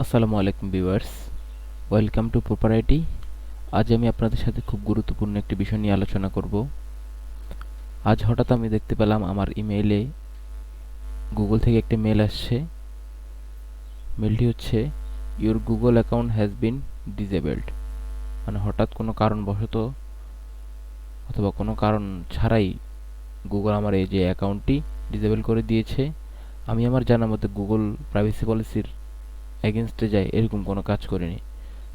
আসসালামু আলাইকুম viewers, welcome to property. আজ আমি আপনাদের সাথে খুব গুরুত্বপূর্ণ একটি বিষয় নিয়ে আলোচনা করব। আজ হঠাৎ আমি দেখতে পেলাম আমার ইমেইলে গুগল থেকে একটি মেল আসছে। মেলটি হচ্ছে your Google account has been disabled. মানে হঠাৎ কোনো কারণবশত অথবা কোনো কারণ ছাড়াই গুগল আমার এই যে অ্যাকাউন্টটি ডিসেবল করে দিয়েছে। আমি আমার জানা মতে গুগল প্রাইভেসি পলিসির এগেনস্টে যাই এরকম কোনো কাজ করিনি।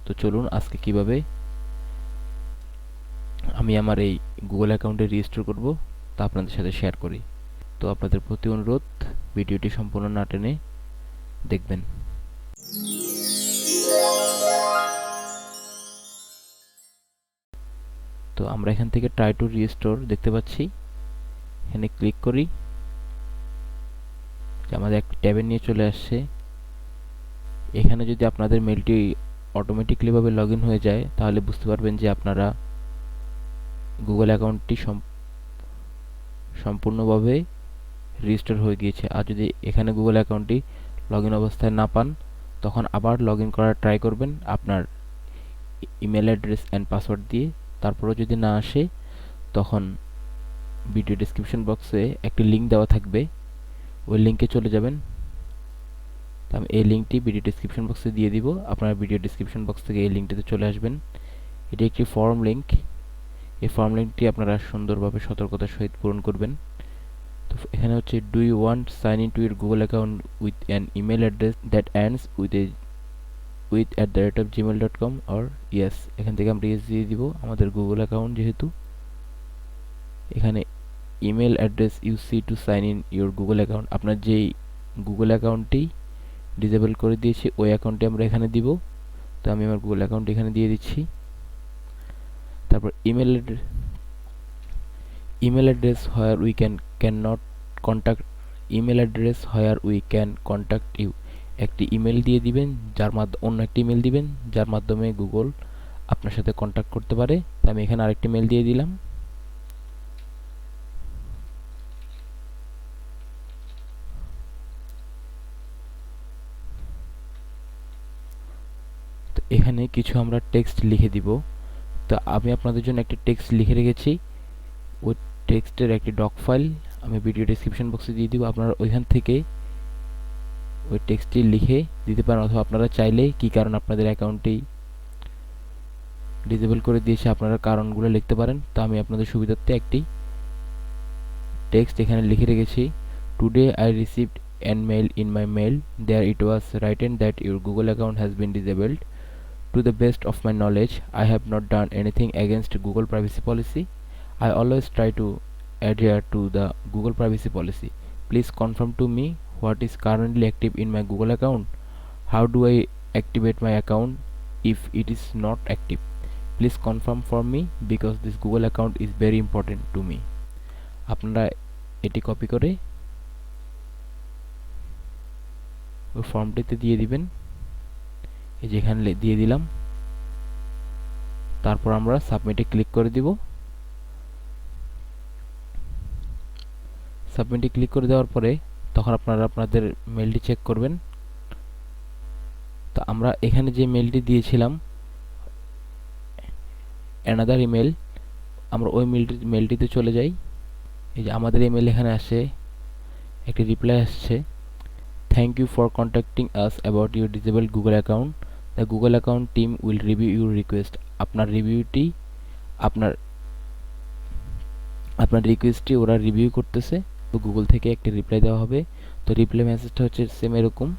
তো চলুন আজকে কিভাবে আমি আমার এই গুগল অ্যাকাউন্টে রেজিস্টার করব তা আপনাদের সাথে শেয়ার করি। তো আপনাদের প্রতি অনুরোধ, ভিডিওটি সম্পূর্ণ না টেনে দেখবেন। তো আমরা এখান থেকে ট্রাই টু রিস্টোর দেখতে পাচ্ছি, এখানে ক্লিক করি, যে আমাদের একটা ট্যাবে নিয়ে চলে আসছে। এখানে যদি আপনাদের মেলটি অটোমেটিকলিভাবে লগ ইন হয়ে যায় তাহলে বুঝতে পারবেন যে আপনারা গুগল অ্যাকাউন্টটি সম্পূর্ণভাবে রেজিস্টার হয়ে গিয়েছে। আর যদি এখানে গুগল অ্যাকাউন্টটি লগ ইন অবস্থায় না পান তখন আবার লগ ইন করার ট্রাই করবেন আপনার ইমেল অ্যাড্রেস অ্যান্ড পাসওয়ার্ড দিয়ে। তারপরেও যদি না আসে তখন ভিডিও ডেসক্রিপশন বক্সে একটি লিঙ্ক দেওয়া থাকবে, ওই লিঙ্কে চলে যাবেন। তো আমি এই লিঙ্কটি ভিডিও ডেসক্রিপশন বক্সে দিয়ে দিব, আপনারা ভিডিও ডেসক্রিপশন বক্স থেকে এই লিঙ্কটিতে চলে আসবেন। এটি একটি ফর্ম লিঙ্ক, এই ফর্ম লিঙ্কটি আপনারা সুন্দরভাবে সতর্কতার সহিত পূরণ করবেন। তো এখানে হচ্ছে do you want sign in to your Google account with an email address that ends with@gmail.com or yes। এখান থেকে আমরা ইয়েস দিয়ে দিব, আমাদের গুগল অ্যাকাউন্ট যেহেতু। এখানে email address you see to sign in your Google account, আপনার যেই গুগল অ্যাকাউন্টটি ডিসেবল করে দিয়েছি ওই অ্যাকাউন্টটি আমরা এখানে দিব। তো আমি আমার গুগল অ্যাকাউন্ট এখানে দিয়ে দিচ্ছি। তারপর email address where we can not contact email address where we can contact you. একটি ইমেল দিয়ে দিবেন, অন্য একটি ইমেল দিবেন যার মাধ্যমে গুগল আপনার সাথে কন্ট্যাক্ট করতে পারে। তো আমি এখানে আরেকটি মেল দিয়ে দিলাম। তো এখানে কিছু আমরা টেক্সট লিখে দিব। তো আমি আপনাদের জন্য একটি টেক্সট লিখে রেখেছি, ওই টেক্সটের একটি ডক ফাইল আমি ভিডিও ডেসক্রিপশন বক্সে দিয়ে দিব। আপনারা ওইখান থেকে ওই টেক্সটটি লিখে দিতে পারেন, অথবা আপনারা চাইলে কি কারণ আপনাদের অ্যাকাউন্টটি ডিসেবল করে দিয়েছে আপনারা কারণগুলো লিখতে পারেন। তো আমি আপনাদের সুবিধার্থে একটি টেক্সট এখানে লিখে রেখেছি। Today I received an mail in my mail, there it was written that your Google account has been disabled. To the best of my knowledge, I have not done anything against Google privacy policy. I always try to adhere to the Google privacy policy. Please confirm to me what is currently active in my Google account. How do I activate my account if it is not active? Please confirm for me because this Google account is very important to me. আপনারা এটি copy করে ওই ফর্মটিতে দিয়ে দিবেন, এই যে এখানে দিয়ে দিলাম। তারপর আমরা সাবমিটে ক্লিক করে দিব। সাবমিটে ক্লিক করে দেওয়ার পরে তখন আপনারা আপনাদের মেলটি চেক করবেন। তো আমরা এখানে যে মেলটি দিয়েছিলাম অ্যানাদার ইমেল, আমরা ওই মেলটিতে চলে যাই। এই যে আমাদের ইমেল এখানে আসে, একটি রিপ্লাই আসছে, thank you for contacting us about your disable Google account, the Google account team will review your request. আপনার রিকোয়েস্টটি ওরা রিভিউ করতেছে। তো গুগল থেকে একটি রিপ্লাই দেওয়া হবে। তো রিপ্লাই মেসেজটা হচ্ছে সেম এরকম,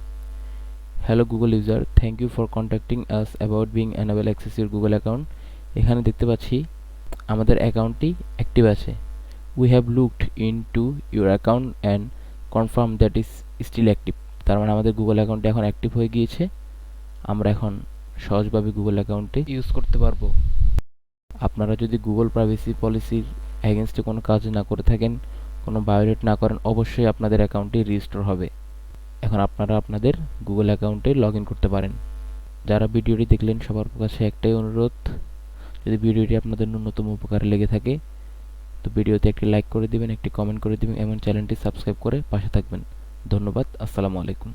hello Google user, thank you for contacting us about being enable access your Google account. এখানে দেখতে পাচ্ছি আমাদের অ্যাকাউন্টটি অ্যাক্টিভ আছে। We have looked in to your account and confirm that is still active. তার মানে আমাদের গুগল অ্যাকাউন্টটি এখন অ্যাক্টিভ হয়ে গিয়েছে, আমরা এখন সহজভাবে গুগল অ্যাকাউন্টে ইউজ করতে পারবো। আপনারা যদি গুগল প্রাইভেসি পলিসির এগেনস্টে কোনো কাজ না করে থাকেন, কোনো ভায়োলেট না করেন, অবশ্যই আপনাদের অ্যাকাউন্টটি রেজিস্টার হবে। এখন আপনারা আপনাদের গুগল অ্যাকাউন্টে লগ ইন করতে পারেন। যারা ভিডিওটি দেখলেন সবার কাছে একটাই অনুরোধ, যদি ভিডিওটি আপনাদের ন্যূনতম উপকারে লেগে থাকে তো ভিডিওতে একটি লাইক করে দিবেন, একটি কমেন্ট করে দিবেন এবং চ্যানেলটি সাবস্ক্রাইব করে পাশে থাকবেন। ধন্যবাদ। আসসালামু আলাইকুম।